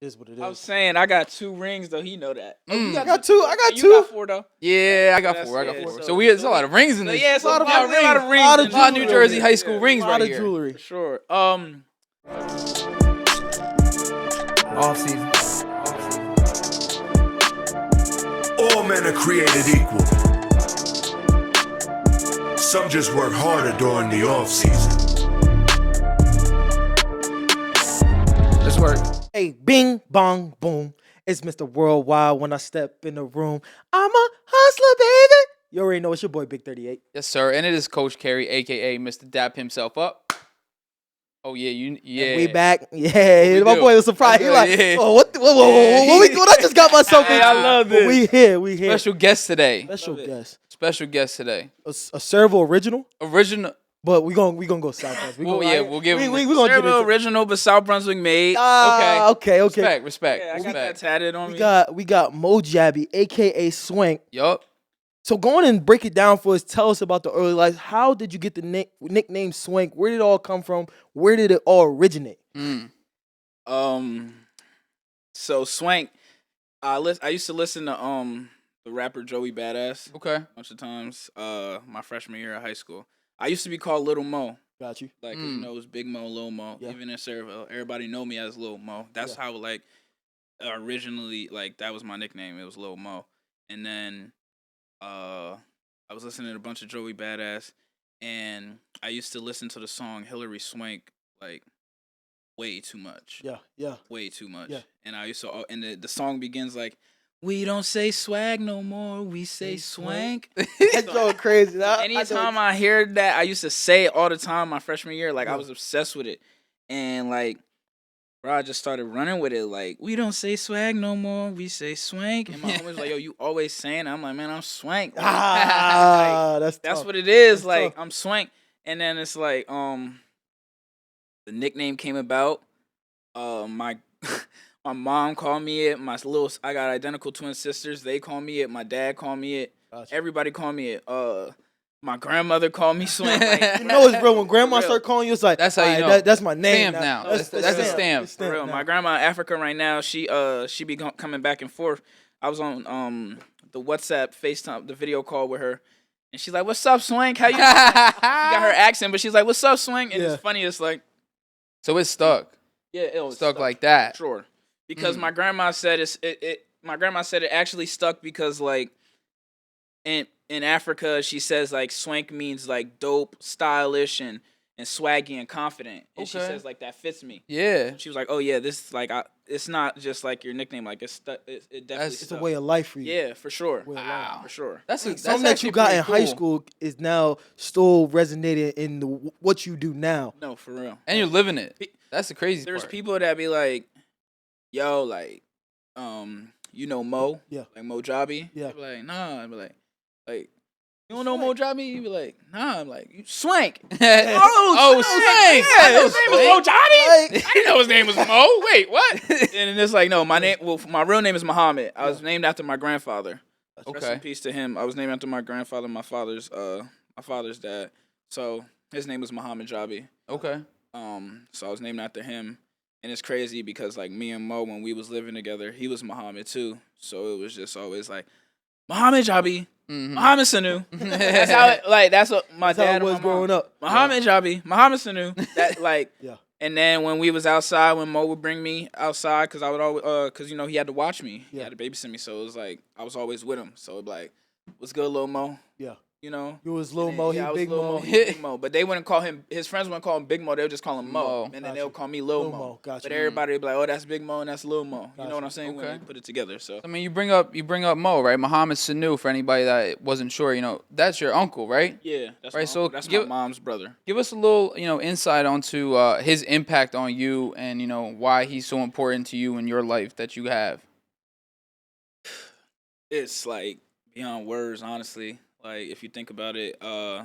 Is what it is. I was saying I got 2 rings though. He know that. I got two. I got You two. got 4 though. Yeah, I got That's- 4. I got yeah, 4. so- So there's a lot of rings in So this. yeah, it's a lot of lot of rings. lot of A lot of New jewelry. Jersey high school rings A lot right of here. jewelry. For sure. Off season. All men are created equal. Some just work harder during the off season. Let's work. Hey, bing, bong, boom. It's Mr. Worldwide when I step in the room. I'm a hustler, baby. You already know it's your boy, Big 38. Yes, sir. And it is Coach Carey, a.k.a. Mr. Dap himself up. Oh, yeah. And we back. Yeah, we my do. boy was surprised. He like, Yeah. oh, what we doing? I just got myself Hey, in. I love But this. we here. Special guest today. Special Love it. guest. Special guest today. A Servo original, Original. but we gonna go South West. Well, yeah, we'll give him we the gonna get Servo into original, but South Brunswick made. okay. Respect. Yeah, I got that tatted on We got Mo Jabbie, aka Swank. Yup. So go on and break it down for us. Tell us about the early life. How did you get the nickname Swank? Where did it all come from? Where did it all originate? So Swank, I used to listen to the rapper Joey Badass Okay. a bunch of times. My freshman year of high school, I used to be called Little Mo. Got you. Like 'cause, you know, it was Big Mo, Lil Mo. Yeah. Even in Servo, everybody know me as Lil Mo. That's how like originally like that was my nickname. It was Lil Mo, and then I was listening to a bunch of Joey Badass, and I used to listen to the song Hillary Swank like way too much. Yeah. Way too much. Yeah. And I used to, and the song begins like, "We don't say swag no more, we say swank." That's so crazy. Anytime I hear that, I used to say it all the time my freshman year. Like I was obsessed with it, and like, bro, I just started running with it. Like, we don't say swag no more, we say swank. And my homie was like, "Yo, you always saying it." I'm like, "Man, I'm swank." That's That's tough. what it is. That's Like, tough. I'm swank. And then it's like, the nickname came about. My my mom called me it. I got identical twin sisters. They call me it. My dad called me it. Gotcha. Everybody called me it. My grandmother called me Swank. Like, You know it's real when grandma real. start calling you. It's like That's how you "Alright, know. that's my name Stamp now. That's That's a stamp. It's for real. now. My grandma in Africa right now. She be coming back and forth. I was on the WhatsApp FaceTime, the video call with her, and she's like, "What's up, Swank? How you?" She got her accent, but she's like, "What's up, Swank?" And Yeah. it's funny. It's like, So it's stuck. yeah, it was Stuck like that. Sure, because my grandma said my grandma said it actually stuck because like in Africa she says like swank means like dope, stylish, and swaggy and confident, and she Okay. says like that fits me. Yeah. She was like, "Oh yeah, this like it's not just like your nickname, like it definitely That's- It's a way of life for you. yeah, for sure, Way of life. for sure." That's Something that you actually got pretty in high cool. school is now still resonating in what you do now. No, for real. And you're living it. That's the crazy There's part. people that be like, "Yo, like, you know Mo, Yeah. like Mo Jabbie." Yeah. I be like, "Nah." I be like, you don't know Mo Jabbie? You be like, "Nah." I'm like, "You Swank." Oh, Swank. Swank. Yeah, I know his name was Mo Swank. Jabbie. Like- I didn't know his name was Mo. Wait, what? And it's like, no, my name. Well, my real name is Mohamed. I was named after my grandfather. Rest Okay. in peace to him. I was named after my grandfather, my father's dad. So his name was Mohamed Jabbie. Okay. So I was named after him, and it's crazy because like me and Mo, when we was living together, he was Mohamed too. So it was just always like Mohamed Jabbie, Mhm. Mohamed Sanu. That's how it, like that's what my That's how dad it and was my mom. growing up. Mohamed Jabbie, Mohamed Sanu. That like Yeah. And then when we was outside, when Mo would bring me outside, cause I would always, cause you know he had to watch me, he Yeah. had to babysit me, so it was like I was always with him. So it'd be like, "What's good, Lil Mo?" Yeah. You know. You was Lil And Mo, then, he I was Big Lil Mo. he Big Mo. But they wouldn't call him. His friends wouldn't call him Big Mo. They would just call him Mo, Mo. and then Gotcha. they'll call me Lil Lil Mo. Mo, gotcha. But everybody would be like, "Oh, that's Big Mo and that's Lil Mo." You Gotcha. know what I'm saying? When Okay. they put it together. So I mean, you bring up Mo, right? Mohamed Sanu, for anybody that wasn't sure, that's your uncle, right? yeah, that's Right, my so uncle. That's give- my mom's brother. Give us a little, insight onto his impact on you and, why he's so important to you in your life that you have. It's like beyond words, honestly. Like if you think about it, I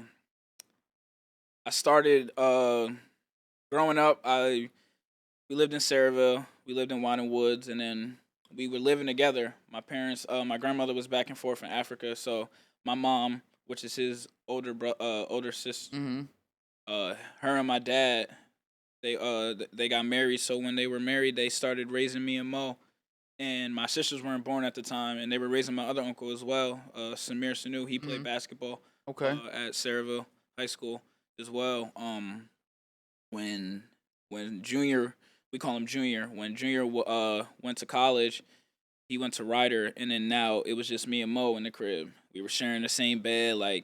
started growing up. We lived in Saraville, we lived in Wine and Woods, and then we were living together. My parents, my grandmother was back and forth in Africa, so my mom, which is his older sister, Mm-hmm. her and my dad, they got married. So when they were married, they started raising me and Mo. And my sisters weren't born at the time, and they were raising my other uncle as well, Samir Sanu. He played basketball Okay. at Saraville High School as well. When Junior, we call him Junior, when Junior went to college, he went to Ryder, and then now it was just me and Mo in the crib. We were sharing the same bed, like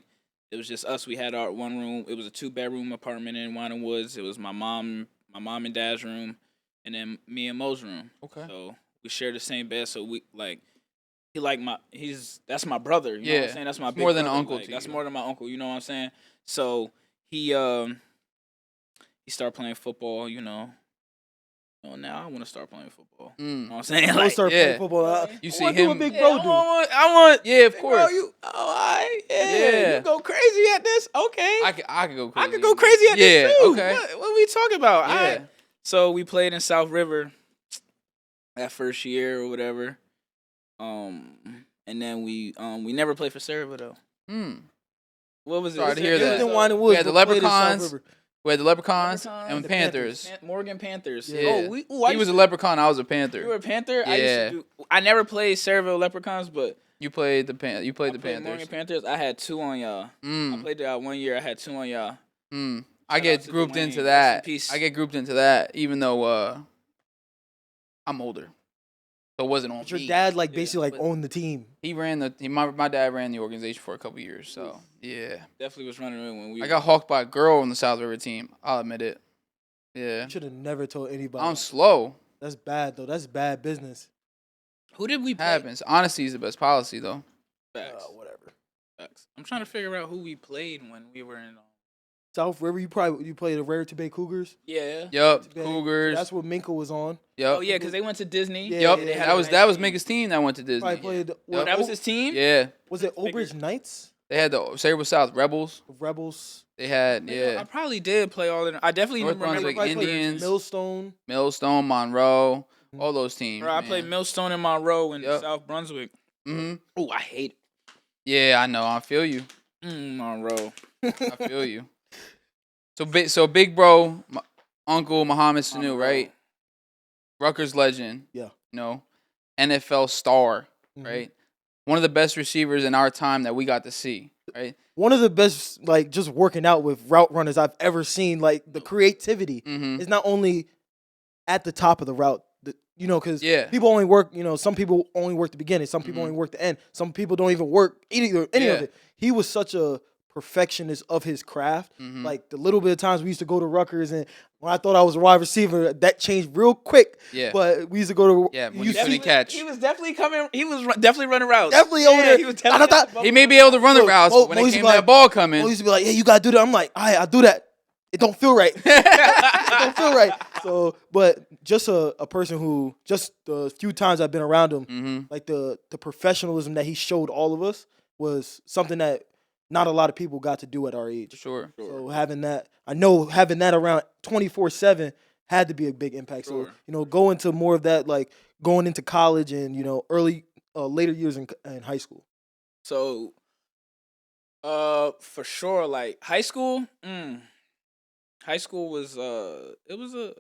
it was just us. We had our one room. It was a 2-bedroom apartment in Wine Woods. It was my mom and dad's room, and then me and Mo's room. Okay. So we share the same bed, so we that's my brother. You know what I'm saying? That's my big more than brother. an uncle Like, to that's you. more than my uncle. You know what I'm saying? So he started playing football. Now I want to start playing football. You know what I'm saying? We'll Like, start yeah. playing football. You I see wanna do him- what Big yeah, Bro do. I want. Yeah, of Big course. Bro, all right. Yeah, Yeah. you go crazy at this. Okay. I could go crazy. I could go crazy at this Yeah, too. okay. What are we talking about? Yeah. All right. So we played in South River that first year or whatever. And then we never played for Saraville though. What was it? Sorry to It hear was that. in Wine and Woods. We had the but played in South Leprechauns. River. We had the Leprechauns and the Panthers. Morgan Panthers. Yeah. Oh, He was a Leprechaun. I was a Panther. You were a Panther. Yeah. I never played Saraville Leprechauns, but You played the You played I the played Panthers. Morgan Panthers. I had 2 on y'all. I played there 1 year. I had 2 on y'all. I Shout out get to grouped Dwayne. into Rest that. in peace. I get grouped into that, even though I'm older, so it wasn't on But your me. dad basically but- owned the team. He ran my dad ran the organization for a couple years, so yeah. Definitely was running in when we. I got hawked by a girl on the South River team. I'll admit it. Yeah, You should have never told anybody. I'm slow. That's bad though. That's bad business. Who did we play? Happens. Honesty is the best policy, though. Facts. Whatever. Facts. I'm trying to figure out who we played when we were in. South River. You played the Rare to Bay Cougars. Yeah. Yup, Bay. Cougars. That's what Minka was on. Yup. Oh yeah, because they went to Disney. Yeah, Yup. yeah, That was a nice team. Minka's team that went to Disney. Probably played. Oh, that was his team. Yeah, Was it Old Bridge Knights? they had the Saraville South Rebels. Rebels. They had I probably did play all of them. I definitely North remember. Brunswick Probably played Indians. Millstone. Millstone, Monroe, all those teams. Bro, I played Millstone and Monroe in Yup. South Brunswick. Mm-hmm. Oh, I hate Yeah, I know. I feel you. Monroe. I feel you. So big bro, Uncle Mohamed Sanu, Monroe. right? Rutgers legend. Yeah. NFL star, Mhm. right? One of the best receivers in our time that we got to see, right? One of the best, just working out with route runners I've ever seen. Like the creativity Mm-hmm. is not only at the top of the route, because Yeah. people only work. Some people only work the beginning. Some people Mhm. only work the end. Some people don't even work any of Yeah. it. He was such a perfectionist of his craft. Mhm. Like the little bit of times we used to go to Rutgers, and when I thought I was a wide receiver, that changed real quick. Yeah. But we used to go to Yeah, when you you see- couldn't catch. He was definitely coming. He was definitely running routes. Definitely over there. He was I thought- definitely. He may be able to run the Look, routes, Mo- but when Mo it used to came be to that like- ball Mo coming, used to be like, "Hey, you gotta do that." I'm like, "I do that. It don't feel right. It don't feel right." So, but just a person who, just the few times I've been around him, Mhm. like the professionalism that he showed all of us was something that not a lot of people got to do at our age. For sure. So having that around 24/7 had to be a big impact. Sure. So go into more of that, like going into college and early later years in high school. So, for sure, like high school. High school was it was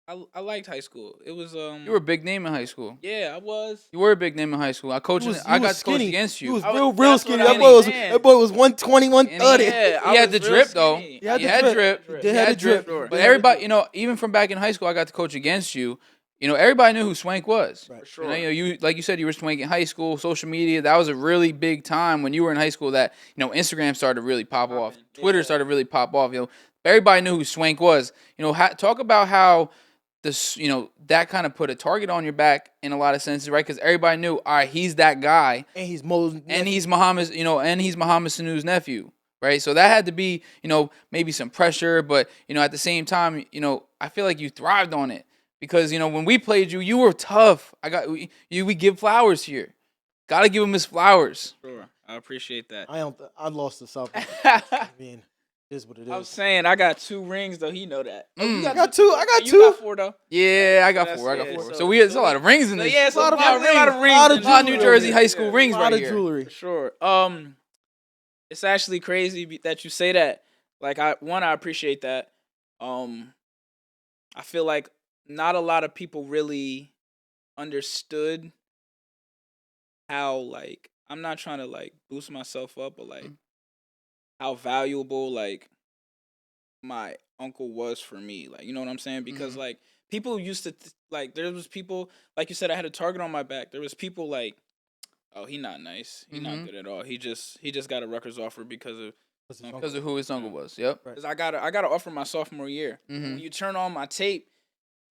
I liked high school. It was You were a big name in high school. yeah, I was. You were a big name in high school. I coached. He was I got skinny. to coach against He you. was I was- real that's skinny. what That I boy was mean. 120, 130. Yeah, I he had was the real drip though. skinny. He had He the had drip. drip. He He did had have the drip. drip. He But had the everybody, even from back in high school, I got to coach against you. Everybody knew who Swank was. Right. For sure. You like you said, you were Swank in high school. Social media, that was a really big time when you were in high school. That Instagram started to really pop off. Poppin', Twitter yeah. started to really pop off. Everybody knew who Swank was. Talk about how this, that kind of put a target on your back in a lot of senses, right? Because everybody knew, all right, he's that guy, And he's Mo's and he's Mohamed, and he's Mohamed Sanu's nephew, right? So that had to be, maybe some pressure, but at the same time, I feel like you thrived on it because when we played you, you were tough. We give flowers here. Got to give him his flowers. Sure, I appreciate that. I lost the South. I mean, it is what it I'm is. saying I got 2 rings though. He know that. Mm. I got two. You got 4 though. Yeah, I got That's 4. I got it. 4. So- So it's a lot of rings in So this. yeah, it's a lot of rings. rings. Lot of in A lot of New jewelry. Jersey high school rings A right lot of here. jewelry. For sure. It's actually crazy that you say that. Like I appreciate that. I feel like not a lot of people really understood how, like, I'm not trying to, like, boost myself up, but, like, how valuable, like, my uncle was for me. Like, you know what I'm saying? Because, like, people used to, like, there was people, like you said, I had a target on my back. There was people like, oh, he not nice. He not good at all. He just got a Rutgers offer because of who his uncle was. Yep. Because I got an offer my sophomore year. When you turn on my tape,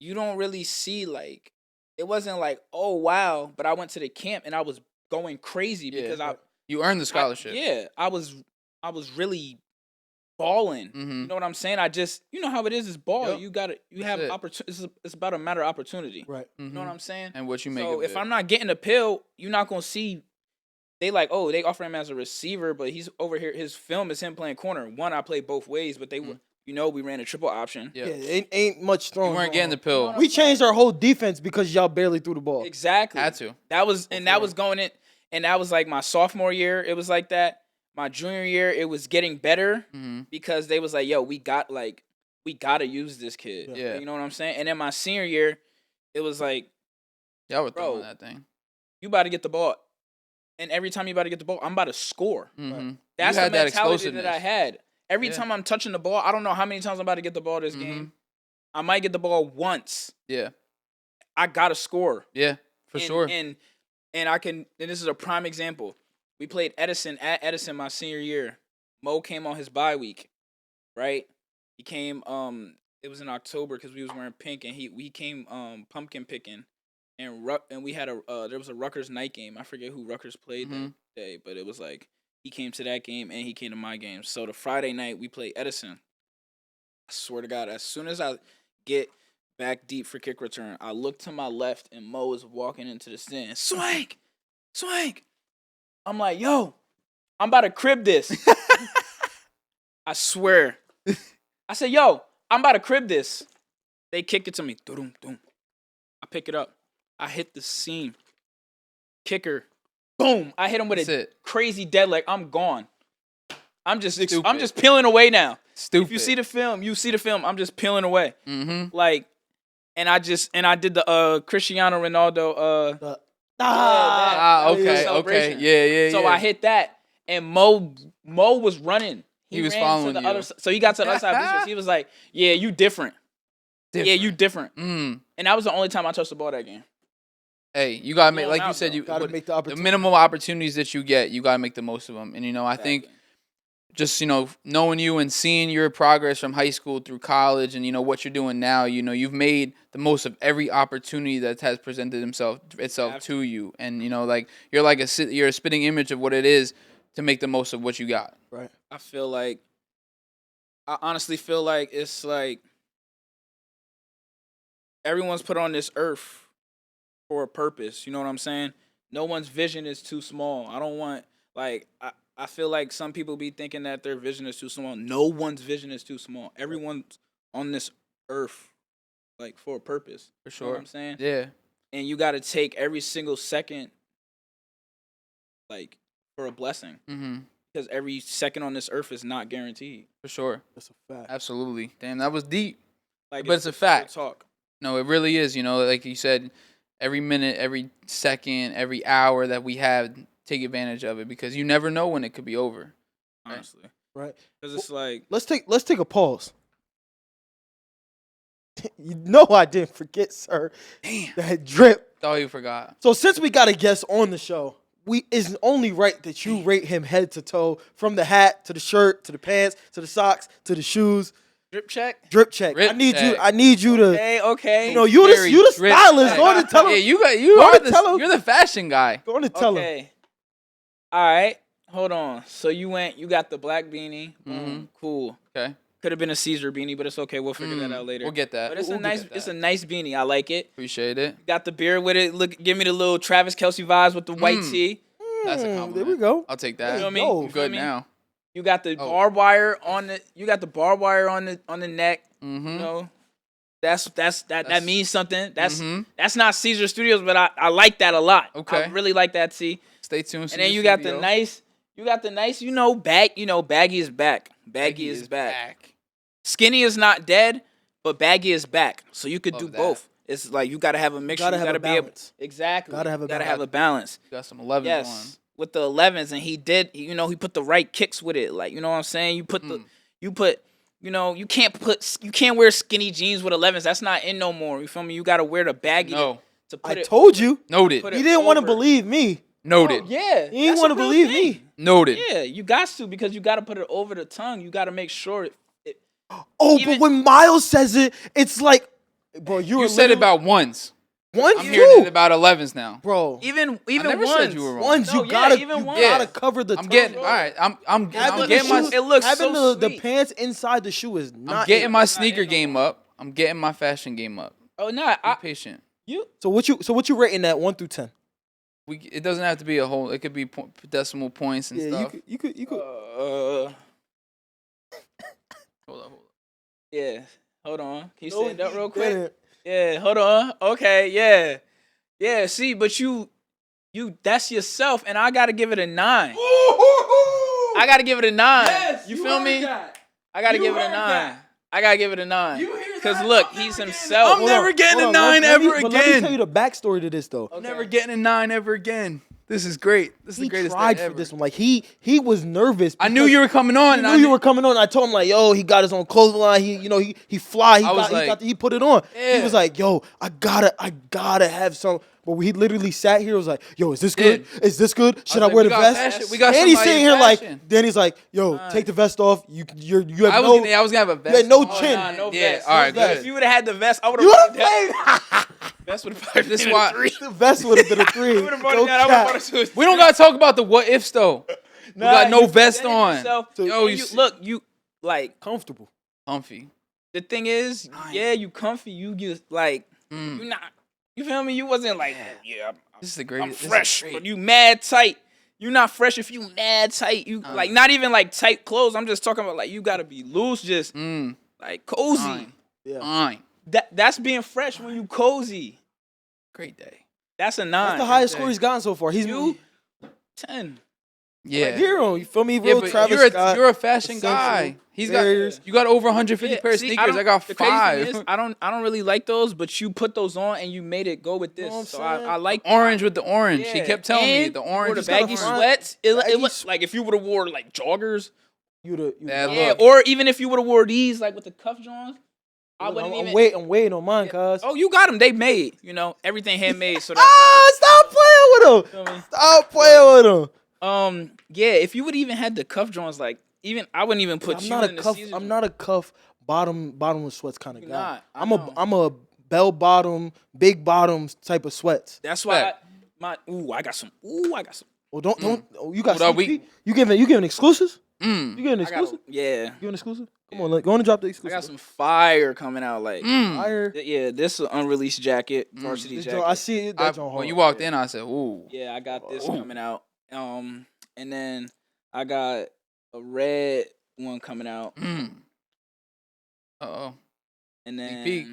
you don't really see, like, it wasn't like, oh wow, but I went to the camp and I was going crazy because you earned the scholarship. I was really balling. You know what I'm saying? I just, you know how it is. It's ball. Yep. You have opportunity. It's about a matter of opportunity. Right. You know what I'm saying? And what you make. So if I'm not getting a pill, you're not gonna see. They like, oh, they offer him as a receiver, but he's over here. His film is him playing corner. One, I played both ways, but they were, we ran a triple option. Yeah, ain't much throwing. You weren't getting the pill. We changed our whole defense because y'all barely threw the ball. Exactly. Had to. That was going in, and that was like my sophomore year. It was like that. My junior year, it was getting better because they was like, yo, we gotta use this kid. Yeah. You know what I'm saying? And then my senior year, it was like, y'all were throwing that thing. You about to get the ball. And every time you about to get the ball, I'm about to score. That's you the had that mentality that I explosiveness. had. Every time I'm touching the ball, I don't know how many times I'm about to get the ball this game. I might get the ball once. Yeah. I gotta score. Yeah, for sure. And I can. And this is a prime example. We played Edison at Edison my senior year. Mo came on his bye week, right? He came. It was in October because we was wearing pink, and we came pumpkin picking, and we had there was a Rutgers night game. I forget who Rutgers played that day, but it was like he came to that game and he came to my game. So the Friday night we played Edison. I swear to God, as soon as I get back deep for kick return, I look to my left and Mo is walking into the stand. Swank. I'm like, yo, I'm about to crib this. I swear. I said, yo, I'm about to crib this. They kick it to me. Doom. I pick it up. I hit the seam. Kicker. Boom. I hit him with crazy dead leg. I'm gone. I'm just peeling away now. Stupid. If you see the film, I'm just peeling away. Like, and I did the Cristiano Ronaldo okay. Yeah. So I hit that, and Mo was running. He was ran following to the you. other side. So he got to the other side of business. He was like, yeah, you different. Yeah, you different. And that was the only time I touched the ball that game. Hey, you gotta make, like you said, you gotta make the minimal opportunities that you get, you gotta make the most of them. And I think just knowing you and seeing your progress from high school through college, and what you're doing now, you've made the most of every opportunity that has presented itself to you. And like you're a spitting image of what it is to make the most of what you got. Right. I honestly feel like it's like everyone's put on this earth for a purpose. You know what I'm saying? No one's vision is too small. I don't want, like, I feel like some people be thinking that their vision is too small. No one's vision is too small. Everyone's on this earth, like, for a purpose. For sure. You know what I'm saying? Yeah. And you got to take every single second, like, for a blessing. Because every second on this earth is not guaranteed. For sure. That's a fact. Absolutely. Damn, that was deep. Like, but it's a fact. Talk. No, it really is. Like you said, every minute, every second, every hour that we have, take advantage of it, because you never know when it could be over. Honestly. Right. Because it's like, let's take a pause. You know I didn't forget, sir. Damn. That drip. Thought you forgot. So since we got a guest on the show, it's only right that you rate him head to toe, from the hat to the shirt to the pants to the socks to the shoes. drip check. Drip check. I need you to. Okay. You the stylist. Go on and tell him. Yeah, you're the fashion guy. Go on and tell him. Okay. All right. Hold on. So you got the black beanie. Cool. Okay. Could have been a Seizor beanie, but it's okay. We'll figure that out later. We'll get that. But it's a nice beanie. I like it. Appreciate it. Got the beard with it. Look, give me the little Travis Kelce vibes with the white tee. That's a compliment. There we go. I'll take that. You know what I mean? I'm good now. You got the barbed wire on the. You got the barbed wire on the neck. You know, that means something. That's not Seizor Studios, but I like that a lot. Okay. I really like that. See. Stay tuned. And then you got the nice. Bag. Baggy is back. Baggy is back. Skinny is not dead, but baggy is back, so you could Love do that. both. It's like you gotta have a mixture. Gotta You have gotta a be able balance. exactly. Gotta have a gotta balance. have a balance. Got some 11s Yes, with the 11s, and he did. You know, he put the right kicks with it. Like, you know what I'm saying? You put you know, you can't wear skinny jeans with 11s. That's not in no more. You feel me? You gotta wear the baggy on. No. to put I it. told you. Noted. Put He it didn't want to over. believe me. Noted. Oh, yeah, He didn't that's want a to real believe thing. me. Noted. Yeah, you got to because you got to put it over the tongue. You got to make sure it Oh, Even- but when Myles says it, it's like, bro, You were said literally- about ones. one, I'm hearing it two, about 11s now. bro. even never ones. said you were wrong. Ones No, you yeah, gotta even you ones. gotta Yeah. cover the. I'm tongue, getting bro. all right. I'm Having the getting my shoes- it looks having so the sweet. pants inside the shoe is not. I'm getting my it's not sneaker in no game more. up. I'm getting my fashion game up. Oh no, Be patient. you So what you rating that 1 through 10? It doesn't have to be a whole. It could be decimal points and Yeah, stuff. you could. Hold up. yeah. Hold on. Can you No, stand up he real quick? didn't. Yeah. Hold on. Okay. Yeah. Yeah. See, but you that's yourself, and I gotta give it a 9. I gotta give it a 9. You feel me? I gotta give it a 9. I gotta give it a 9. Cause look, he's himself. I'm never getting a 9 let me- ever but Let me again. tell you the backstory to this though. I'm never getting a 9 ever again. This is great. This is He the greatest tried day for ever. this one. Like he was nervous. I knew because you were coming on. He knew you were coming on. I told him like, yo, he got his own clothing line. He fly. He put it on. He Yeah. was like, yo, I gotta have some. But he literally sat here. Was like, yo, is this good? Did. Is this good? Should I, was like, wear we the got vest? fashion. We got and he's somebody sitting in here like. fashion. Then he's like, yo, take the vest off. You have I no. was gonna have a vest. You had no on. chin. Nah, no Yeah, vest. all right, No vest. good. If you would have had the vest, I would You have would have played. Vest would have probably This been why- a 3. The vest would have been a 3. I would have brought No it down. I would cap. have brought it to a We don't gotta talk about the what ifs though. We got no you vest presented on. yourself, Yo, and you look, you like Comfortable. comfy. the thing is, yeah, you comfy. You just like you not. You feel me? You wasn't like, yeah, This is the I'm greatest. this is fresh, great. but you mad tight. You not fresh if you mad tight. You like not even like tight clothes. I'm just talking about like you gotta be loose, just like cozy. Fine. Yeah. Fine. That's being fresh when you cozy. Great day. That's a 9. That's the highest Okay. score he's gotten so far. He's You 10. Yeah. a hero. You feel me? Yeah, Real but Travis you're a Scott. fashion guy. essential He's barriers. got you got over 150 pair of see, sneakers. I got the crazy thing 5. is, I don't really like those, but you put those on and you made it go with this. Know what I'm So saying? I like Orange with the orange. He Yeah. kept telling me And the wore orange the is baggy front. sweats. It Baggy looked like if you would have wore like joggers. You Bad Yeah, look. or even if you would have wore these like with the cuff joints. I wouldn't even. I'm waiting on mine, cuz. Oh, you got them. They made. You know, everything handmade. So that's Stop playing with him. Feel me? Stop playing with him. yeah. If you would even had the cuff joints, like even I wouldn't even put I'm you not in a the cuff. season. I'm not a cuff bottomless sweats kind of You're guy. not. I know. I'm a bell bottom, big bottoms type of sweats. That's why Fact. I got some. Ooh, I got some. Well, don't. Oh, you got. Hold on, sneak peek? You giving exclusives? Mm. You giving I got. exclusive? Yeah. You giving exclusive? Come on, go on and drop the I exclusive. got some fire coming out. Like, fire. yeah, this is an unreleased jacket, varsity This jacket. joint, I see it. That joint When hard. you walked in, I said, "Ooh." Yeah, I got this Oh. coming out. And then I got a red one coming out, Mm. Uh-oh. and then peek.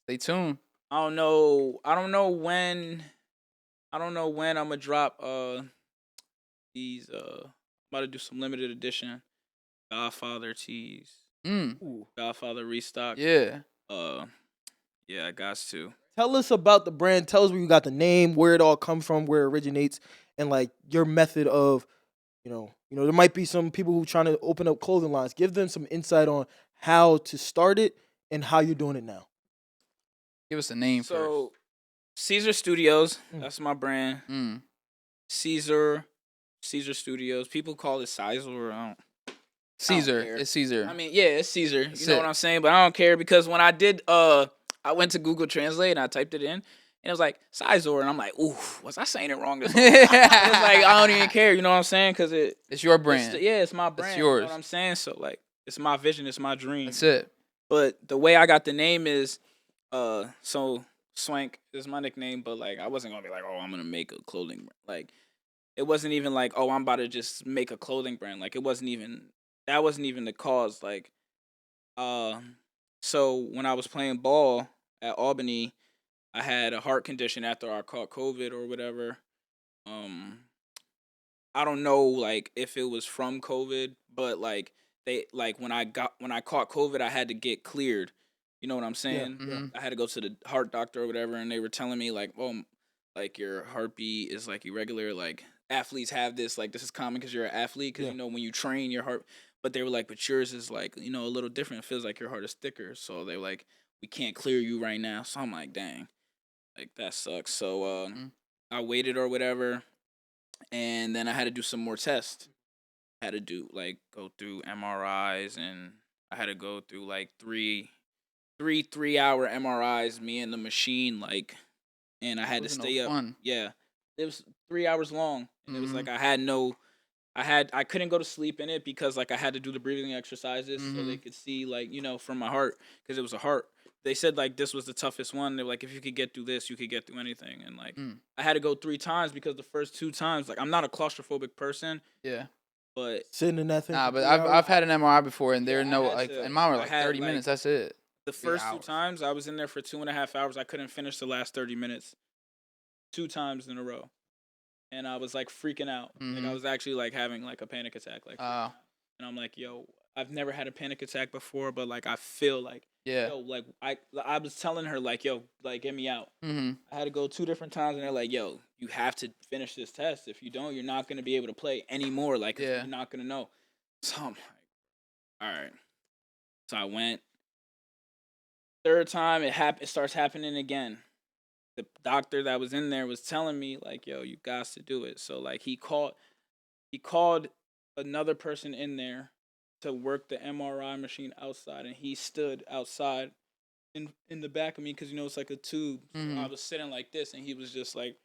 Stay tuned. I don't know when I'm gonna drop these I'm about to do some limited edition Godfather tees, Mm. Godfather restock. Yeah. Yeah, I got to. Tell us about the brand. Tell us where you got the name, where it all comes from, where it originates, and like your method of, you know, there might be some people who trying to open up clothing lines. Give them some insight on how to start it and how you're doing it now. Give us a name So Seizor Studios, Mm. that's my brand. first. Mm. Seizor Studios. People call it Seizor. I don't Caesar. care. It's Caesar. I mean, yeah, it's Caesar. That's You know it. what I'm saying? But I don't care because when I did, I went to Google Translate and I typed it in, and it was like Seizor, and I'm like, ooh, was I saying it wrong? This whole time? It's like I don't even care. You know what I'm saying? Because It's your brand. it's my brand. You yours. know what I'm saying? So like, it's my vision. It's my dream. That's it. But the way I got the name is, so Swank is my nickname, but like I wasn't gonna be like, oh, I'm gonna make a clothing brand. Like it wasn't even like, oh, I'm about to just make a clothing brand. Like that wasn't even the cause. Like, so when I was playing ball at Albany, I had a heart condition after I caught COVID or whatever. I don't know like if it was from COVID, but like when I caught COVID, I had to get cleared. You know what I'm saying? Mhm. I had to go to the heart doctor or whatever, and they were telling me like, oh, like your heartbeat is like irregular. Like athletes have this. Like this is common because you're an athlete. Because Yeah. you know when you train, your heart. But they were like, but yours is like a little different. It feels like your heart is thicker. So they were like, we can't clear you right now. So I'm like, dang, like that sucks. So I waited or whatever, and then I had to do some more tests. Had to do like go through MRIs, and I had to go through like three 3-hour MRIs, me and the machine, like, and I had to Wasn't no stay up. fun. Yeah, it was 3 hours long, and it was like Mhm. I couldn't go to sleep in it because like I had to do the breathing exercises so they Mhm. could see like from my heart because it was a heart. They said like this was the toughest one. They're like if you could get through this, you could get through anything, and like Mm. I had to go 3 times because the first 2 times like I'm not a claustrophobic person, Yeah. but Sitting in that thing. Nah, for but 3 hours. I've had an MRI before, and Yeah, there I no had like, to- and mine were I like had, 30 like, minutes. That's it. the 3 first two hours. times I was in there for 2.5 hours. I couldn't finish the last 30 minutes 2 times in a row. And I was like freaking out. Like I Mhm. was actually like having like a panic attack. Like, Oh. and I'm like, yo, I've never had a panic attack before, but like I feel like, Yeah. yo, like I was telling her like, yo, like get me out. Mhm. I had to go 2 different times, and they're like, yo, you have to finish this test. If you don't, you're not gonna be able to play anymore. Like, 'cause Yeah. you're not gonna know. So I'm like, all right. So I went. Third time it starts happening again. The doctor that was in there was telling me like, yo, you got to do it. So like he called another person in there to work the MRI machine outside, and he stood outside in the back of me because it's like a tube. So I Mhm. was sitting like this, and he was just like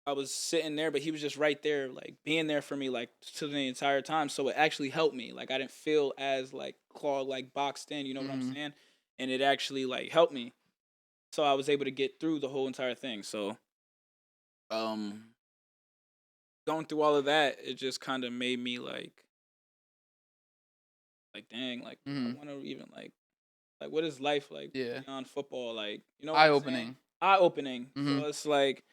I was sitting there, but he was just right there, like being there for me, like to the entire time. So it actually helped me. Like I didn't feel as like clawed, like boxed in. You know what I'm Mhm. saying? And it actually like helped me. So I was able to get through the whole entire thing. So um going through all of that, it just kind of made me like dang, like I Mhm. want to even like what is life like Yeah. beyond football? Like you know what Eye I'm saying? opening. Eye opening. So Mhm. it's like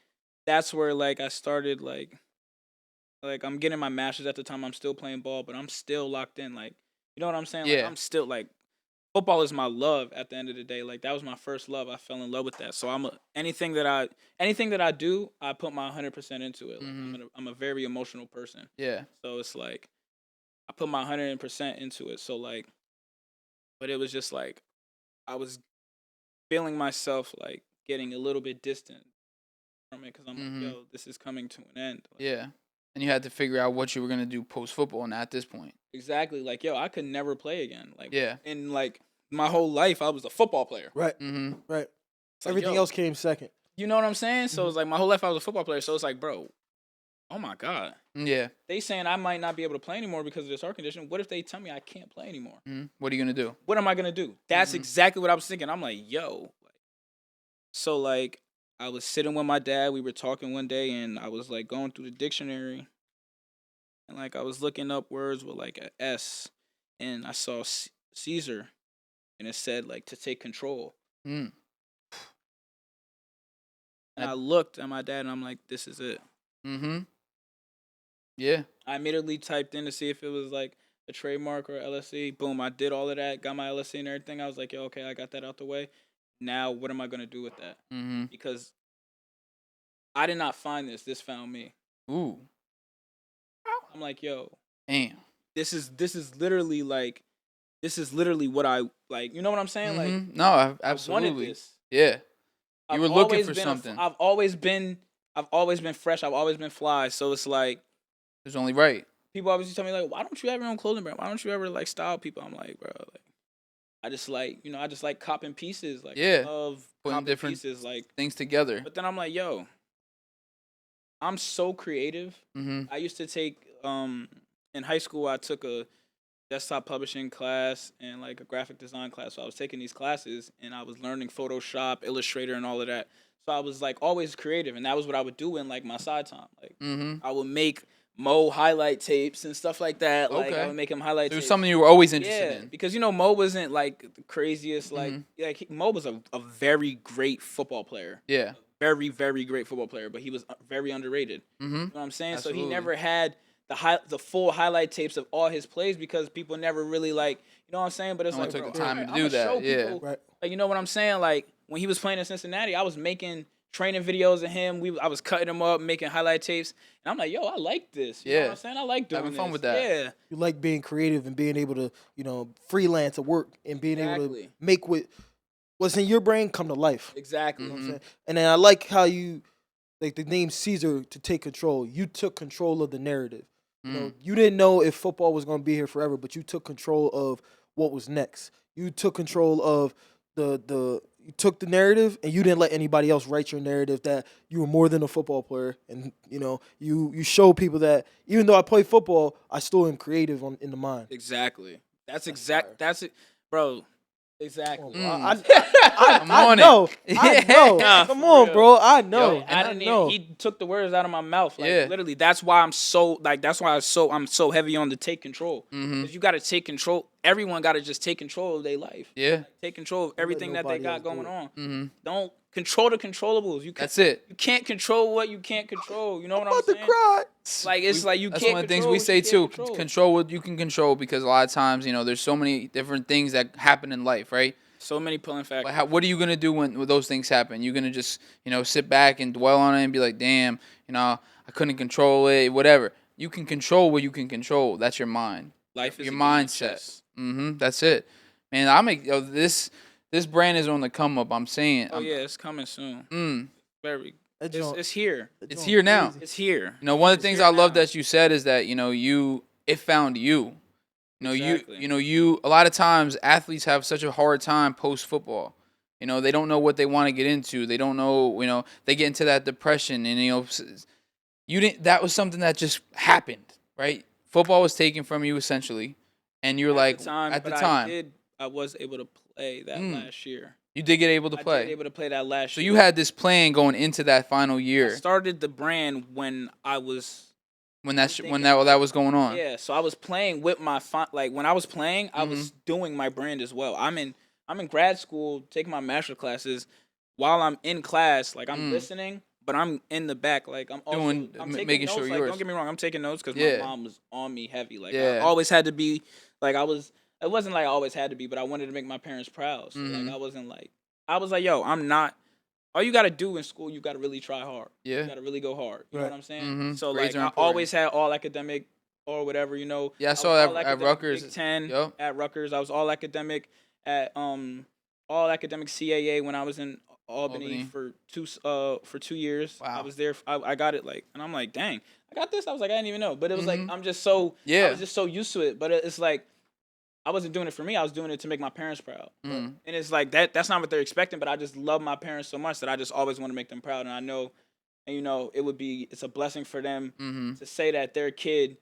that's where like I started like I'm getting my masters at the time. I'm still playing ball, but I'm still locked in. Like you know what I'm saying? Like Yeah. I'm still like football is my love at the end of the day. Like that was my first love. I fell in love with that. So anything that I do, I put my 100% into it. Like Mhm. I'm a very emotional person. Yeah. So it's like I put my 100% into it. So like, but it was just like I was feeling myself like getting a little bit distant from it because I'm like, Mhm. yo, this is coming to an end. Like, Yeah. And you had to figure out what you were gonna do post football, and at this point. exactly. Like yo, I could never play again. Like Yeah. in like my whole life, I was a football player. Right. Mhm. Right. It's like, Everything yo, else came second. you know what I'm saying? So it's like my whole life I was a football player. So it's like, bro, oh my god, Yeah. they saying I might not be able to play anymore because of this heart condition. What if they tell me I can't play anymore? Mhm. What are you gonna do? What am I gonna do? That's Mhm. exactly what I was thinking. I'm like, yo. So like, I was sitting with my dad. We were talking one day, and I was like going through the dictionary, and like I was looking up words with like a S, and I saw Caesar, and it said like to take control. Mm. And I That- looked at my dad, and I'm like, this is it. Mhm. Yeah. I immediately typed in to see if it was like a trademark or LSC. Boom, I did all of that, got my LSC and everything. I was like, yo, okay, I got that out the way. Now, what am I gonna do with that? Mhm. Because I did not find this. This found me. Ooh. I'm like, yo, Damn. this is literally like, this is literally what I like. You know what I'm saying? Like, Mhm. No, I wanted absolutely. this. Yeah. You I've were looking always for been something. I've always been fresh. I've always been fly. So it's like It was only right. people obviously tell me like, why don't you have your own clothing brand? Why don't you ever like style people? I'm like, bro, like I just like I just like copping pieces. Like Yeah. I love Putting copping different pieces. Like, things together. but then I'm like, yo, I'm so creative. Mhm. I used to take in high school. I took a desktop publishing class and like a graphic design class. So I was taking these classes and I was learning Photoshop, Illustrator, and all of that. So I was like always creative, and that was what I would do in like my side time. Like Mhm. I would make Mo highlight tapes and stuff like that. Like I Okay. would make him highlight So it was tapes. something you were always interested Yeah, in. because Mo wasn't like the craziest. Mhm. Mo was a very great football player, Yeah. very very great football player, but he was very underrated. Mhm. You know what I'm saying? So he Absolutely. never had the full highlight tapes of all his plays because people never really like, you know what I'm saying? But it's No one like, took bro, the time alright, to do I'ma that, show yeah. people, Right. like, you know what I'm saying? Like when he was playing in Cincinnati, I was making training videos of him. I was cutting him up, making highlight tapes, and I'm like, yo, I like this. You know what I'm saying? I like doing Having fun this. with that. Yeah. You like being creative and being able to, freelance or work and being able to Exactly. make what's in your brain come to life. Exactly. You know what I'm saying? And then I like how you, like the name Seizor to take control. You took control of the narrative. You didn't know if football was going to be here forever, but you took control of what was next. You took control of you took the narrative and you didn't let anybody else write your narrative that you were more than a football player. And, you show people that even though I play football, I still am creative in the mind. Exactly. That's it, bro. Exactly. I'm on know. it. I know. Nah, Come for on, real. bro. I know. Yo, I I didn't know. even, he took the words out of my mouth. Like Yeah. literally, that's why I'm so I'm so heavy on the take control. Because you gotta take control. Everyone gotta just take control of their life. Yeah. Take control of everything that they nobody got else do going it. on. Don't control the controllables. That's it. You can't control what you can't control. You know what I'm about to saying? cry. Like it's like you That's can't one of the things control we what say you too. can't control. Control what you can control because a lot of times, there's so many different things that happen in life, right? So many pulling factors. But what are you gonna do when those things happen? You're gonna just sit back and dwell on it and be like, damn, I couldn't control it, whatever. You can control what you can control. That's your mind. Life is your a game of mindset. chess. That's it, man. This brand is on the come up. I'm saying. Oh yeah, it's coming soon. Very. That joint- It's here. that It's joint here now. crazy. It's here. One of the things I love now. that you said is that it found you. Exactly. You a lot of times athletes have such a hard time post football. They don't know what they want to get into. They don't know, they get into that depression and you didn't that was something that just happened, right? Football was taken from you essentially and you were like at the time I was able to play that last year. you did get able to I play. did able to play that last So year. you had this plan going into that final I year started the brand when I was when that was going on. yeah. So I was playing with my like when I was playing, I was doing my brand as well. I'm in grad school taking my master classes. While I'm in class, like I'm listening, but I'm in the back, like I'm also taking making notes. sure Like yours. don't get me wrong, I'm taking notes because Yeah. my mom was on me heavy. Like Yeah. I always had to be like It wasn't like I always had to be, but I wanted to make my parents proud. So like I was like, yo, I'm not. All you gotta do in school, you gotta really try hard. Yeah. You gotta really go hard. You know Right. what I'm saying? So Grades like are I important. always had all academic or whatever. Yeah, I was saw all that at academic Rutgers. Big Ten Yup. at Rutgers. I was all academic at all academic CAA when I was in Albany. for 2 years. Wow. I was there. I got it and I'm like, dang, I got this. I was like, I didn't even know, but it was like I was just so used to it. But it's like I wasn't doing it for me. I was doing it to make my parents proud. And it's like that's not what they're expecting. But I just love my parents so much that I just always want to make them proud. And I know, and it's a blessing for them to say that their kid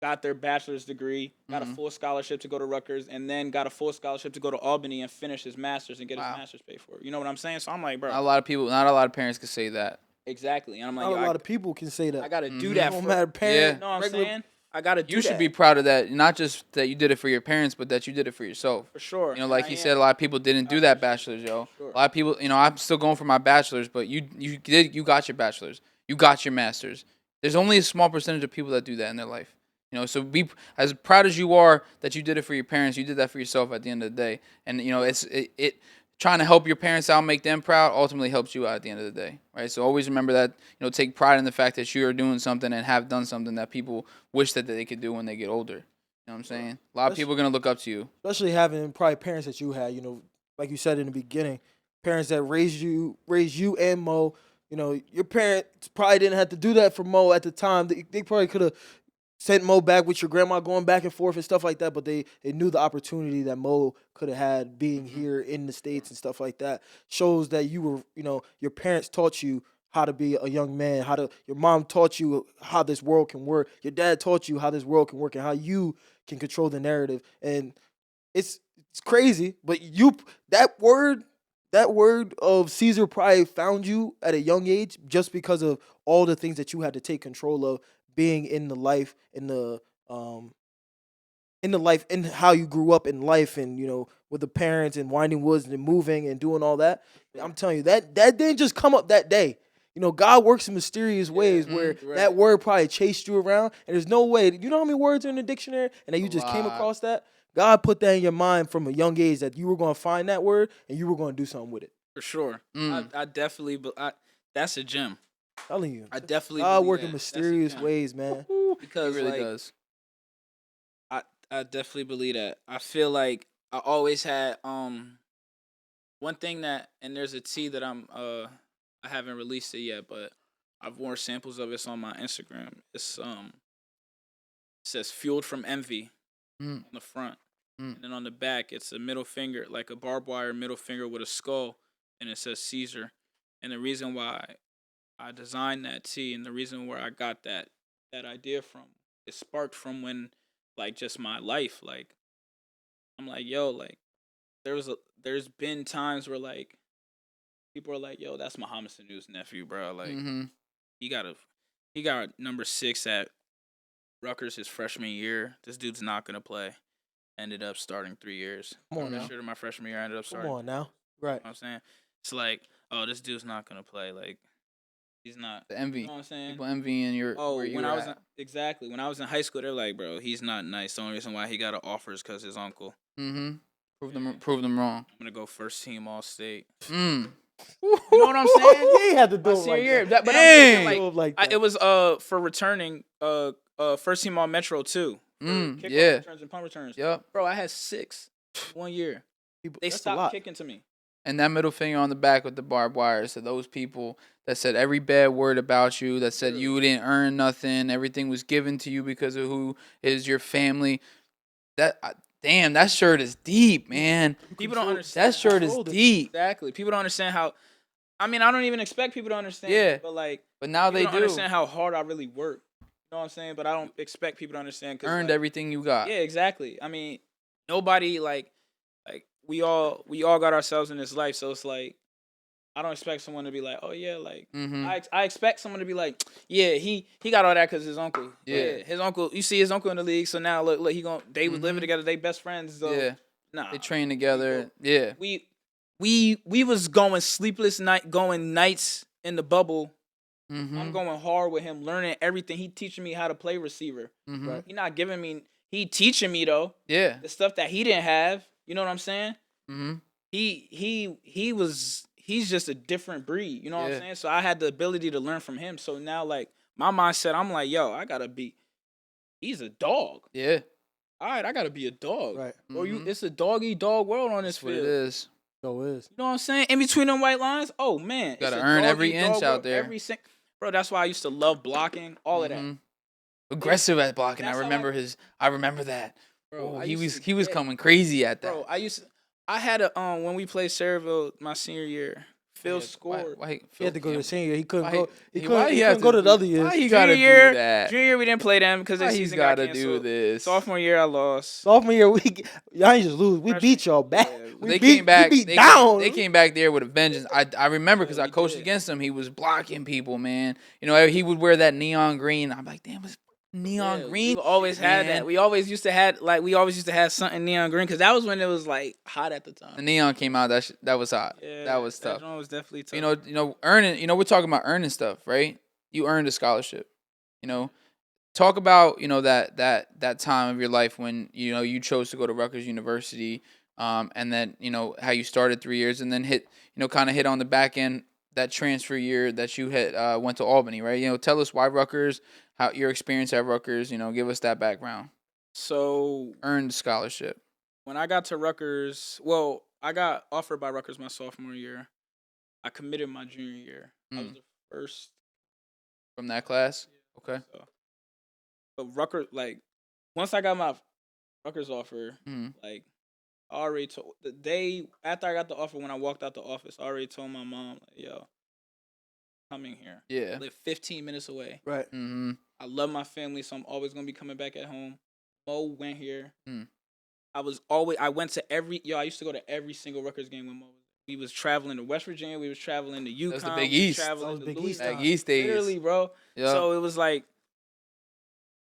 got their bachelor's degree, got a full scholarship to go to Rutgers, and then got a full scholarship to go to Albany and finish his master's and get his master's paid for. You know what I'm saying? So I'm like, bro. Not a lot of parents could say that. Exactly. And I'm like, Not yo, a lot of people can say that. I got to do that No for matter parent, You know what I'm regular- saying? I got to do You that. should be proud of that, not just that you did it for your parents, but that you did it for yourself. For sure. Like And you I said, a am. lot of people didn't do that bachelor's, yo. Sure. A lot of people, I'm still going for my bachelor's, but you got your bachelor's, you got your master's. There's only a small percentage of people that do that in their life. So be as proud as you are that you did it for your parents, you did that for yourself at the end of the day. And it's trying to help your parents out, make them proud, ultimately helps you out at the end of the day, right? So always remember that, take pride in the fact that you are doing something and have done something that people wish that they could do when they get older. You know what I'm saying? A lot of people are going to look up to you. Especially having probably parents that you had, like you said in the beginning, parents that raised you and Mo. Your parents probably didn't have to do that for Mo at the time. They probably could have sent Mo back with your grandma going back and forth and stuff like that, but they knew the opportunity that Mo could have had being here in the States and stuff like that. Shows that you were, your parents taught you how to be a young man, your mom taught you how this world can work. Your dad taught you how this world can work and how you can control the narrative. And it's crazy, but that word of Seizor probably found you at a young age just because of all the things that you had to take control of being in the life, in how you grew up in life and, with the parents and Winding Woods and moving and doing all that. I'm telling you, that didn't just come up that day. You know, God works in mysterious ways where right. that word probably chased you around, and there's no way. You know how many words are in the dictionary, and that you just came lot. across that? God put that in your mind from a young age that you were going to find that word and you were going to do something with it. For sure. I definitely, that's a gem. Telling you, I definitely God believe work in that. mysterious That's a gem. ways, man. He Because really like, does. I definitely believe that. I feel like I always had one thing that, and there's a tea that I haven't released it yet, but I've worn samples of it on my Instagram. It's it says fueled from envy on the front. And then on the back it's a middle finger, like a barbed wire middle finger with a skull, and it says Seizor. And the reason why I designed that tee and the reason where I got that idea from, it sparked from when, like, just my life, like, I'm like, yo, like, there's been times where, like, people are like, yo, that's Mohamed Sanu's nephew, bro. Like, he got number 6 at Rutgers his freshman year. This dude's not gonna play. Ended up starting 3 years. Come on now. Sure, my freshman year I ended up starting. Come on now. Right. You know what I'm saying? It's like, oh, this dude's not gonna play. Like, he's not. The envy. You know what I'm saying? People envying your. Oh, where you when were I was at. exactly when I was in high school, they're like, bro, he's not nice. The only reason why he got an offer is because his uncle. Prove them wrong. I'm gonna go first team all state. Mm. You know what I'm saying? He had to do it Senior like year. that. But I'm saying, Do it like that. it was for returning first team all Metro too. Kickoff Yeah. returns and punt returns. Yep. Bro, I had 6 1 year. They That's a stopped lot. kicking to me. And that middle finger on the back with the barbed wire to those people that said every bad word about you, that said you didn't earn nothing, everything was given to you because of who is your family. Damn, that shirt is deep, man. People don't understand. That shirt is deep. Exactly. People don't understand how. I mean, I don't even expect people to understand. Yeah. But like, But now they people don't do. understand how hard I really work. You know what I'm saying? But I don't expect people to understand. Earned everything you got. Yeah, exactly. I mean, nobody like we all got ourselves in this life, so it's like I don't expect someone to be like, oh yeah, like I expect someone to be like, yeah, he got all that because his uncle. Yeah. His uncle. You see his uncle in the league, so now look, they was living together, they best friends. So, Yeah. nah, They train together. Yeah. we was going sleepless nights in the bubble. I'm going hard with him, learning everything. He teaching me how to play receiver. Right? He not giving me. He teaching me though. Yeah. The stuff that he didn't have. You know what I'm saying? He's just a different breed. You know what I'm saying? So I had the ability to learn from him. So now, like, my mindset, I'm like, yo, I gotta be. He's a dog. Yeah. All right, I gotta be a dog. Right. Or it's a dog world on this That's what field. it is. So it is. You know what I'm saying? In between them white lines, oh man, Gotta it's a earn every dog-eat-dog inch out world, there. Bro, that's why I used to love blocking, all of that. Aggressive at blocking. I That's how remember that. Bro, Oh, I he used was to coming crazy at that. Bro, I had a when we played Sayreville my senior year. Phil scored. Why He had to go to the senior year. He couldn't Why go. He why he couldn't has go to to the do- other years. Why he gotta do that? Junior year we didn't play them because Why the he's season got gotta canceled. do this? Sophomore year I lost. Sophomore year, y'all ain't just lose. We beat y'all back. Yeah, We They beat, came back. We beat They down. came back there with a vengeance. I remember because I we coached did. against him. He was blocking people, man. You know, he would wear that neon green. I'm like, damn, it's neon green. We always had man. that. We always used to have something neon green because that was when it was like hot at the time. The neon came out. That was hot. Yeah, that was tough. That one was definitely tough. You know, earning. You know, we're talking about earning stuff, right? You earned a scholarship. You know, talk about that time of your life when you chose to go to Rutgers University, and then how you started 3 years and then kind of hit on the back end that transfer year that you had went to Albany, right? Tell us why Rutgers, how your experience at Rutgers. Give us that background. So Earned scholarship. when I got to Rutgers, well, I got offered by Rutgers my sophomore year. I committed my junior year. I was the first From that class. Okay. So, but Rutgers, like, once I got my Rutgers offer, like, I already told the day after I got the offer, when I walked out the office, I already told my mom, like, yo, coming here. Yeah. I live 15 minutes away. Right. I love my family, so I'm always gonna be coming back at home. Mo went here. I went to I used to go to every single Rutgers game with Mo. We was traveling to West Virginia. We was traveling to UConn. That's the Big East. That was Big East. Big East days. Literally, bro. Yeah. So it was like,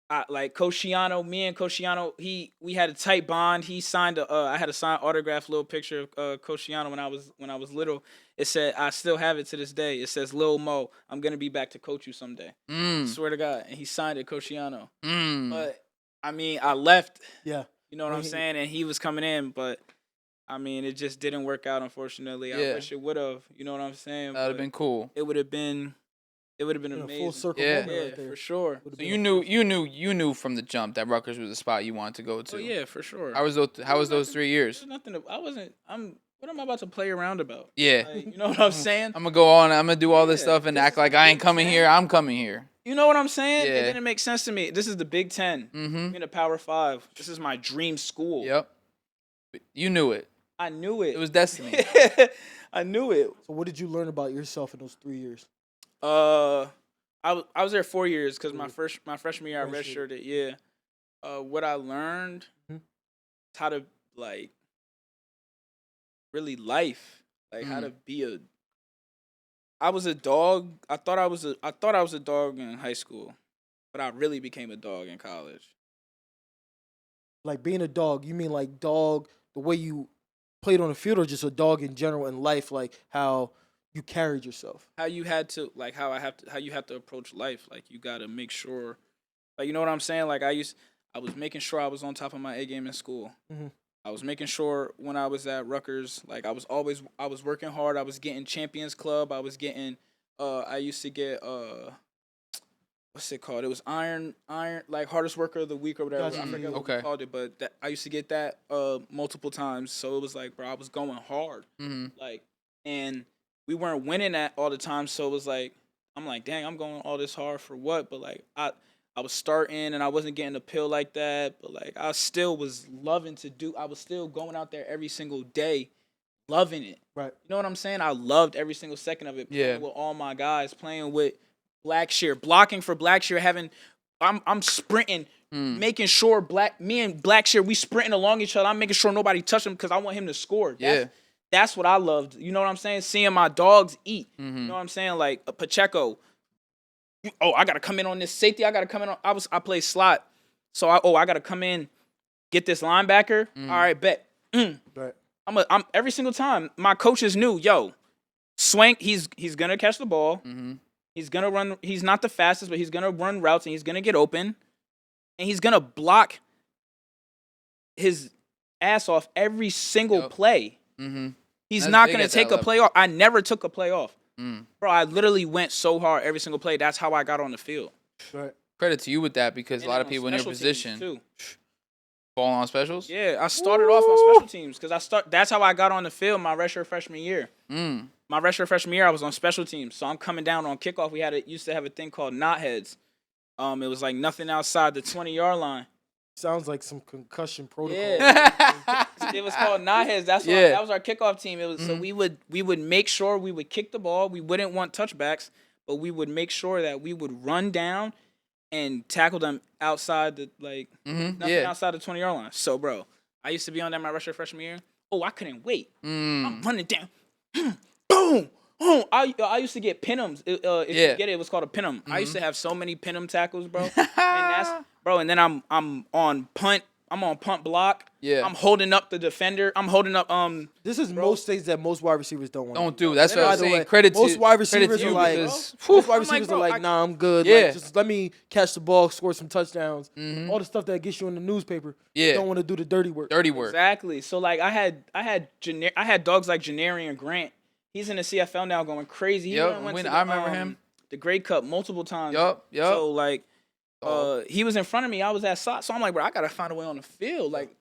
Coach Shiano, me and Coach Shiano, we had a tight bond. He signed I had a signed autograph little picture of Coach Shiano when I was little, It said, I still have it to this day. It says, Lil Mo, I'm gonna be back to coach you someday. Swear to God. And he signed it, Cochiano. But I mean, I left. Yeah. You know what I'm saying? And he was coming in, but I mean, it just didn't work out, unfortunately. I wish it would have. You know what I'm saying? That'd have been cool. It would have been amazing. A full circle moment right there. For sure. So you knew from the jump that Rutgers was the spot you wanted to go to. Oh yeah, for sure. How was those 3 years? There's nothing. What am I about to play around about? Yeah. Like, you know what I'm saying? I'm gonna go on. I'm gonna do all this stuff and act like I ain't coming here. I'm coming here. You know what I'm saying? Yeah. It didn't make sense to me. This is the Big Ten. I'm in the Power 5. This is my dream school. Yep. You knew it. I knew it. It was destiny. I knew it. So what did you learn about yourself in those 3 years? I was there 4 years because my freshman year I redshirted. Yeah. What I learned is how to like really life, like how to be a. I was a dog. I thought I was a dog in high school, but I really became a dog in college. Like being a dog, you mean like dog the way you played on the field, or just a dog in general in life, like how you carried yourself? How you had to like how you have to approach life. Like you got to make sure, like you know what I'm saying. Like I was making sure I was on top of my A game in school. I was making sure when I was at Rutgers, like I was working hard. I was getting Champions Club. I was getting, I used to get, what's it called? It was Iron, like hardest worker of the week or whatever. Gotcha. I forget what we called it, but I used to get that multiple times. So it was like, bro, I was going hard, like, and we weren't winning that all the time. So it was like, I'm like, dang, I'm going all this hard for what? But like, I was starting and I wasn't getting a pill like that, but like I still was loving to do. I was still going out there every single day, loving it. Right. You know what I'm saying? I loved every single second of it. Playing with all my guys, playing with Blackshear, blocking for Blackshear, I'm sprinting, making sure me and Blackshear, we sprinting along each other. I'm making sure nobody touch him because I want him to score. That's what I loved. You know what I'm saying? Seeing my dogs eat. You know what I'm saying? Like a Pacheco. I gotta come in on this safety. I gotta come in on. I play slot, so I gotta come in, get this linebacker. All right, bet. Right. I'm every single time. My coaches knew, Swank. He's gonna catch the ball. He's gonna run. He's not the fastest, but he's gonna run routes and he's gonna get open, and he's gonna block his ass off every single play. He's That's not big gonna at take that a play off. I never took a play off. Bro, I literally went so hard every single play. That's how I got on the field. Right. Credit to you with that because a lot of people in your position fall on specials. Yeah, I started off on special teams because that's how I got on the field my redshirt freshman year. My redshirt freshman year, I was on special teams. So I'm coming down on kickoff. We used to have a thing called knotheads. It was like nothing outside the 20-yard line. Sounds like some concussion protocol. Yeah. It was called knotheads. That was our kickoff team. It was so we would make sure we would kick the ball. We wouldn't want touchbacks, but we would make sure that we would run down and tackle them outside the nothing outside the 20-yard line. So bro, I used to be on that my redshirt freshman year. Oh, I couldn't wait. I'm running down. Boom. Oh, I used to get pin'ems. If you get it, it was called a pin'em. I used to have so many pin'em tackles, bro. And then I'm on punt. I'm on punt block. Yeah. I'm holding up the defender. I'm holding up This is most things that most wide receivers don't want. Don't do. That's what I'm saying. Most wide receivers are like, nah, I'm good. Yeah. Like, just let me catch the ball, score some touchdowns. All the stuff that gets you in the newspaper. Yeah. Don't want to do the dirty work. Exactly. So like I had dogs like Janarian Grant. He's in the CFL now going crazy. I remember him. The Grey Cup multiple times. Yup. So like he was in front of me. I was at SOT. So I'm like, bro, I gotta find a way on the field. Like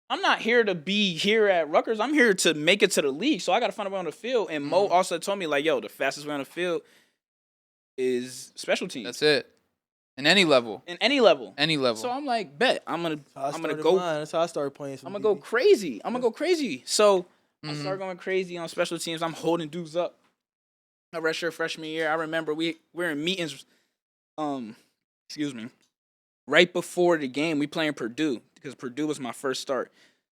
I'm not here to be here at Rutgers. I'm here to make it to the league. So I gotta find a way on the field. And Mo also told me like, the fastest way on the field is special teams. That's it. In any level. So I'm like, bet. I'm gonna go. That's how I started playing. I'm gonna go crazy. So I started going crazy on special teams. I'm holding dudes up. My redshirt freshman year, I remember we're in meetings. Right before the game, we playing Purdue because Purdue was my first start.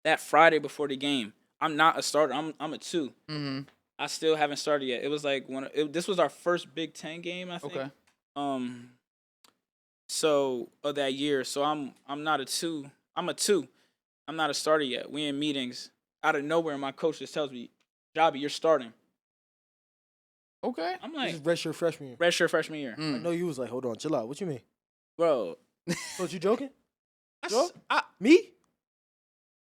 That Friday before the game, I'm not a starter. I'm a 2. I still haven't started yet. It was like this was our first Big Ten game, I think. Okay. So of that year, so I'm not a 2. I'm a 2. I'm not a starter yet. We in meetings. Out of nowhere, my coach just tells me, Jabbie, you're starting. Okay. I'm This like, is redshirt freshman year. redshirt freshman year, I Mm. know you was like, hold on, chill out. What you mean? bro. So you joking? I Joe? s- I- Me?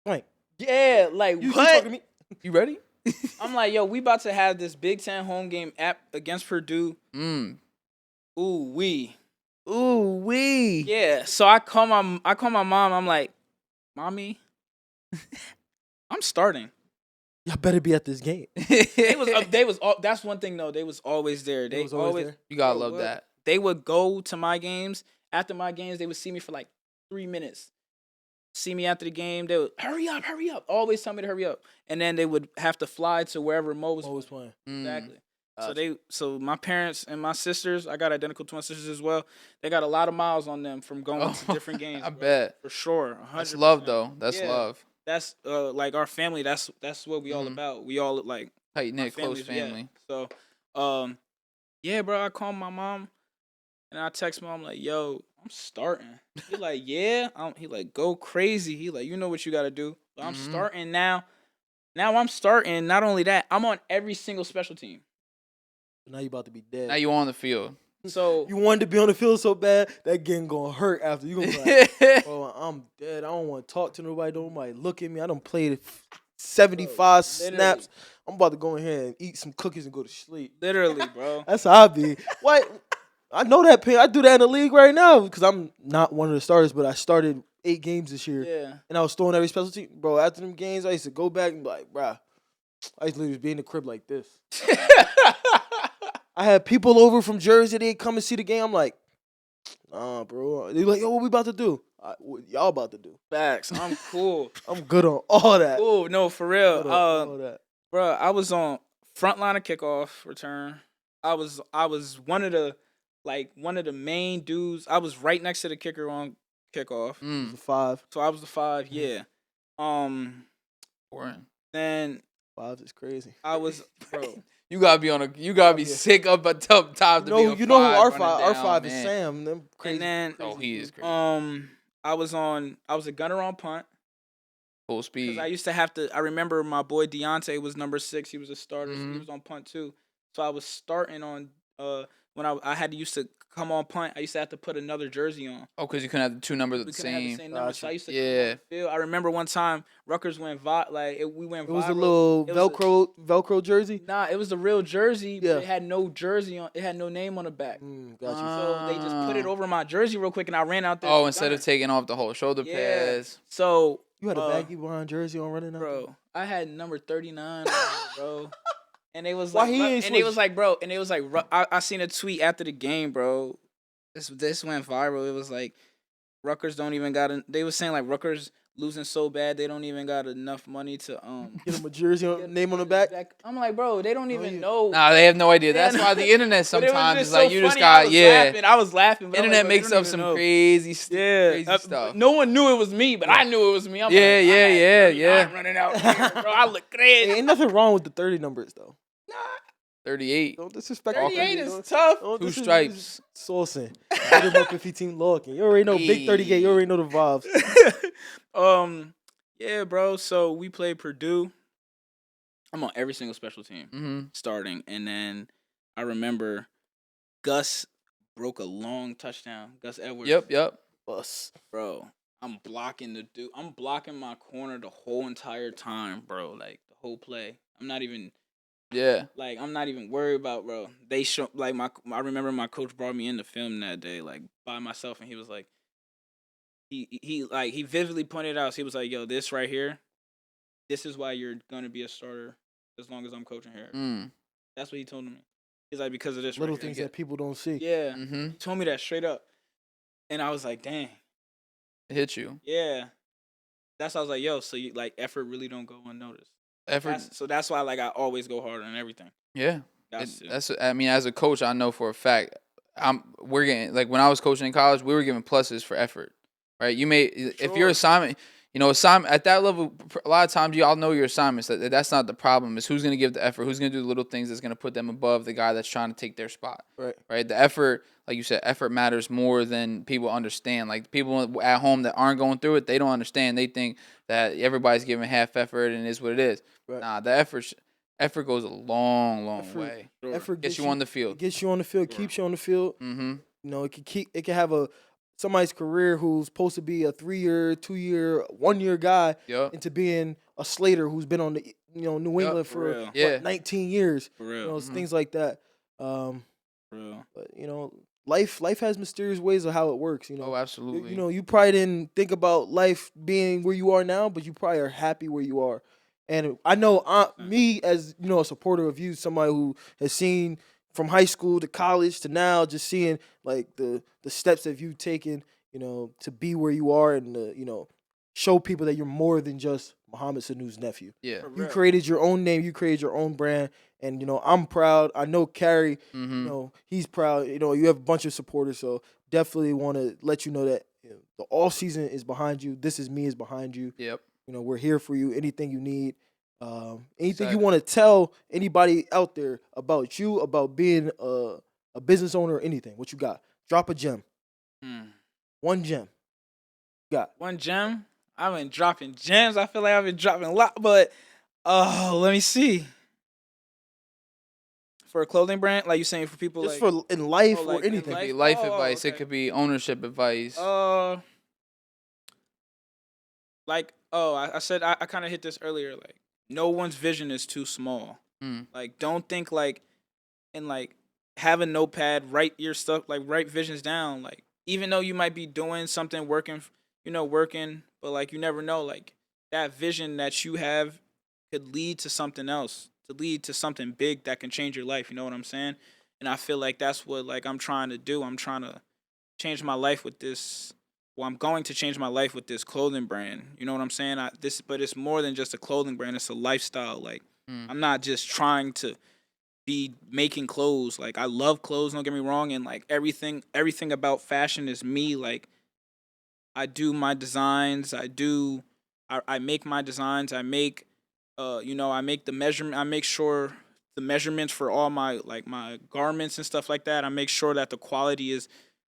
Blank. yeah, like You what? talking to me? You ready? I'm like, yo, we about to have this Big Ten home game against Purdue. Mm. Ooh, Ooh wee. yeah. So I call my mom. I'm like, mommy, I'm starting. Y'all better be at this game. They was. That's one thing though. They was always there. They was always there? You gotta Bro, love what? that. They would go to my games. After my games, they would see me for like 3 minutes. See me after the game. They would hurry up. Always tell me to hurry up. And then they would have to fly to wherever Mo was. Always playing. Mm. Exactly. Gotcha. So my parents and my sisters, I got identical twin sisters as well. They got a lot of miles on them from going to different games. I bro. bet. For sure. 100%. That's love though. That's Yeah. love. That's like our family. That's what we all Mhm. about. We all like Tight knit, our close families, yeah. family. So, yeah, bro. I called my mom and I text mom like, "Yo, I'm starting." He like, "Yeah." He like, "Go crazy." He like, "You know what you got to do." But I'm Mhm. starting now. Now I'm starting. Not only that, I'm on every single special team. Now you about to be dead. Now you on the field. So You wanted to be on the field so bad, that game gonna hurt after. You gonna be like, bro, I'm dead. I don't want to talk to nobody. Nobody look at me. I done played 75 Bro, snaps. I'm about to go in here and eat some cookies and go to sleep. literally, bro. That's how I be. What? I know that pain. I do that in the league right now because I'm not one of the starters, but I started 8 games this year. Yeah. And I was throwing every special team. Bro, after them games, I used to go back and be like, bro, I used to literally be in the crib like this. I had people over from Jersey. They come and see the game. I'm like, nah, bro. They like, yo, what we about to do? What y'all about to do? Facts. I'm cool. I'm good on all that. Cool. No, for real. Good on all that. Bro, I was on front line of kickoff return. I was one of the main dudes. I was right next to the kicker on kickoff. It was Mm. a 5. So I was the 5. Yeah. Boring. Then 5 is crazy. I was bro. You gotta be Yeah. sick up at top to be a You know who our running 5? Our down, 5 is man. Sam. Them crazy. And then Oh, he is crazy. I was a gunner on punt. Full Because speed. I used to have to. I remember my boy Deontay was number 6. He was a starter. So he Mhm. was on punt too. So I was starting on. When I had to used to come on punt, I used to have to put another jersey on. Oh, because you couldn't have the two numbers We the couldn't have the same. same number. So I used to come Yeah. on the field. I remember one time Rutgers went we went. It was a viral. little It was Velcro jersey. Nah, it was the real jersey. Yeah. But it had no jersey on. It had no name on the back. Got you. So they just put it over my jersey real quick, and I ran out there. Oh, to instead of gunner. taking off the whole shoulder Yeah. pads. So You had a baggy brown jersey on running out there? bro, I had number 39, on, bro. And it was Why like, he ain't and it was switch? like, bro, and it was like, I seen a tweet after the game, bro. This went viral. It was like, Rutgers don't even got. They was saying like Rutgers losing so bad they don't even got enough money to Get him a jersey get name on the back. I'm like, bro, they don't even yeah. know. Nah, they have no idea. Yeah, That's why the internet But it was sometimes just is like so you just funny. got yeah. I was laughing. But I'm Internet like, bro, they makes don't up even some know. crazy Yeah, stuff. No one knew it was me, but I knew it was me. I'm Yeah, like, I yeah, had yeah, 39 yeah. running out here, bro. I look crazy. Ain't nothing wrong with the 30 numbers though. 38. Don't disrespect 38 Don't- is tough. don't Two dis- stripes. Saucing. Get him up if he team locking. You already know big 30 gate. You already know the vibes. Yeah, bro. So we played Purdue. I'm on every single special team Mm-hmm. starting, and then I remember Gus broke a long touchdown. Gus Edwards. Yep. Bus. Bro. I'm blocking the dude. I'm blocking my corner the whole entire time, bro. Like the whole play. I'm not even worried about, bro. They show like I remember my coach brought me in the film that day, like by myself, and he was like, he vividly pointed out. So he was like, "Yo, this right here, this is why you're gonna be a starter as long as I'm coaching here." Mm. That's what he told me. He's like, because of this. Little right here. things that people don't see. Yeah, Mm-hmm. he told me that straight up, and I was like, "Dang, It hit you. yeah." That's why I was like, "Yo, so you like effort really don't go unnoticed." Effort. So that's why like I always go hard on everything. Yeah. That's it. That's. I mean, as a coach, I know for a fact. We're getting like when I was coaching in college, we were given pluses for effort. Right? You may if your assignment. Assignment at that level, a lot of times you all know your assignments. That's not the problem. It's who's going to give the effort, who's going to do the little things that's going to put them above the guy that's trying to take their spot. Right. The effort, like you said, effort matters more than people understand. Like people at home that aren't going through it, they don't understand. They think that everybody's giving half effort and it is what it is. Right. Nah, the effort Effort goes a long, long Effort- way. Effort Gets you on the field. Gets you on the field, keeps you on the field. Mm-hmm. You know, it can have somebody's career who's supposed to be a 3-year, 2-year, 1-year guy Yep. into being a Slater who's been on the New England for for real. Yeah. 19 years. For real. You know, Mhm. things like that. For real. But life has mysterious ways of how it works. Oh, absolutely. You probably didn't think about life being where you are now, but you probably are happy where you are. And I know me as a supporter of you, somebody who has seen from high school to college to now, just seeing like the steps that you've taken, to be where you are and show people that you're more than just Mohamed Sanu's nephew. Yeah. For You real. created your own name, you created your own brand, and I'm proud. I know Carey, Mm-hmm. he's proud. You have a bunch of supporters, so definitely want to let you know that the off season is behind you. This is me is behind you. Yep. We're here for you. Anything you need, anything you Excited. want to tell anybody out there about you, about being a business owner or anything. What you got? Drop a gem. One gem. Got. One gem. I've been dropping gems. I feel like I've been dropping a lot, but let me see. For a clothing brand, like you saying for people Just like for in life like or in anything. It could be Life? life Oh, advice. It okay. could be ownership advice. I said I kind of hit this earlier. Like, no one's vision is too small. Mm. Like, don't think like, and like, have a notepad, write your stuff, like write visions down. Like, even though you might be doing something, working, but like you never know. Like, that vision that you have could lead to something else, to lead to something big that can change your life. You know what I'm saying? And I feel like that's what like I'm trying to do. I'm trying to change my life with this. Well, I'm going to change my life with this clothing brand. You know what I'm saying? But it's more than just a clothing brand. It's a lifestyle. Like, I'm not just trying to be making clothes. Like, I love clothes. Don't get me wrong. And like everything about fashion is me. Like, I do my designs. I make my designs. I make, I make the measurement. I make sure the measurements for all my my garments and stuff like that. I make sure that the quality is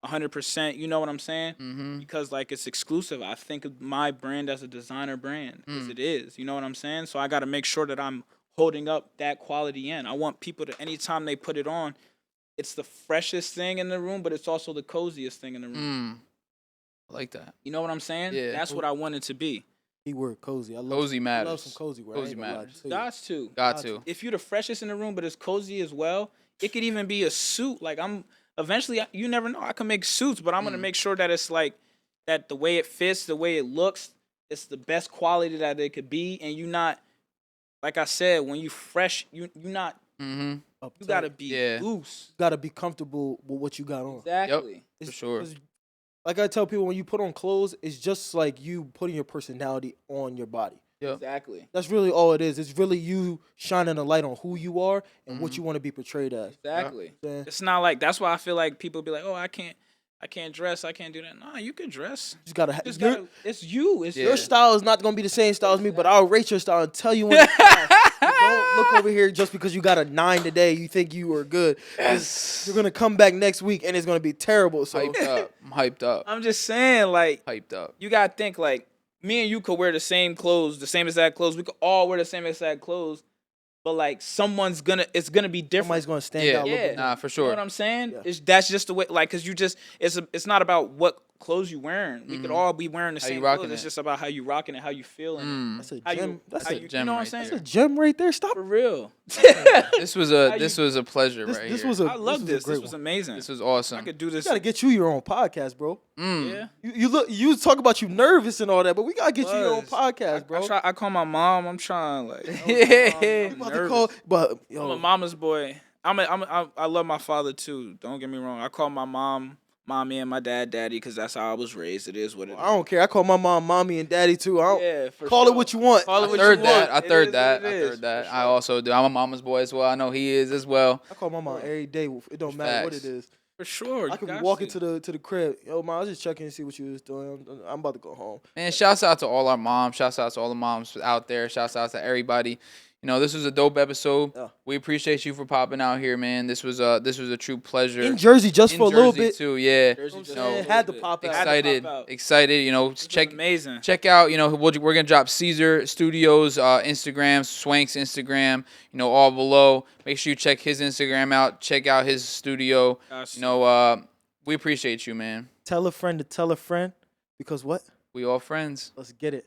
100%. You know what I'm saying? Mm-hmm. Because like it's exclusive. I think of my brand as a designer brand because it is. You know what I'm saying? So I got to make sure that I'm holding up that quality in. I want people to, anytime they put it on, it's the freshest thing in the room, but it's also the coziest thing in the room. I like that. You know what I'm saying? Yeah. That's what I want it to be. Keyword cozy. I love Cozy I matters. love some cozy. Right? Cozy matters. Got to. Got to. If you're the freshest in the room, but it's cozy as well, it could even be a suit. Like eventually, you never know. I can make suits, but I'm gonna make sure that it's like that the way it fits, the way it looks, it's the best quality that it could be, and you not, like I said, when you fresh, you not. Mm-hmm. You gotta be loose. You gotta be comfortable with what you got on. Exactly. For sure. Like I tell people, when you put on clothes, it's just like you putting your personality on your body. Yep. Exactly. That's really all it is. It's really you shining a light on who you are and what you want to be portrayed as. Exactly. Yeah. It's not like, that's why I feel like people be like, oh, I can't dress, I can't do that. Nah, you can dress. You just gotta. It's Your, gotta, it's you. It's your style is not gonna be the same style as me, but I'll rate your style and tell you when. Don't look over here just because you got a 9 today. You think you are good. You're gonna come back next week and it's gonna be terrible. So Hyped up. I'm hyped up. I'm just saying, like, Hyped up. you gotta think, like, me and you could wear the same clothes, the same exact clothes. We could all wear the same exact clothes, but like it's gonna be different. somebody's gonna stand out. A little bit. Nah, for You sure. know what I'm saying? Yeah. That's just the way, like, cause you just, it's not about what clothes you wearing. We could all be wearing the How you same rocking clothes. It's it. just about how you rocking it, how you feeling. That's a How gem. you, That's how a you, gem you know what I'm right saying? That's a gem right there. Stop. For real. This was a pleasure This, right this here. was a. I love this. great This was one. amazing. This was awesome. I could do this. We gotta get you your own podcast, bro. Yeah. You talk about you nervous and all that, but we gotta get you your own Was. podcast, bro. I call my mom. I'm trying, like, Yeah. You about to call, but I'm yo, a mama's boy. I love my father too. Don't get me wrong. I call my mom mommy and my dad daddy because that's how I was raised. It is what it is. I don't care. I call my mom mommy and daddy too. I don't, Yeah, for call sure. it what you want. Call it I what third you that. want. I third It that. is I what it is, third that. for I sure. also do. I'm a mama's boy as well. I know he is as well. I call my mom every day. It don't matter what Facts. it is. For sure. I could be walking to the crib. Yo, mom, I was just checking to see what you was doing. I'm about to go home. Man, shouts out to all our moms. Shouts out to all the moms out there. Shouts out to everybody. this was a dope episode. Yeah. We appreciate you for popping out here, man. This was a true pleasure. In Jersey, just for a little Jersey bit. too, yeah. Jersey You know just what I'm saying? a Had to little pop bit. out. Excited. Check Amazing. Check out, we're gonna drop Seizor Studios Instagram, Swank's Instagram, all below. Make sure you check his Instagram out. Check out his studio. We appreciate you, man. Tell a friend to tell a friend, because what? We all friends. Let's get it.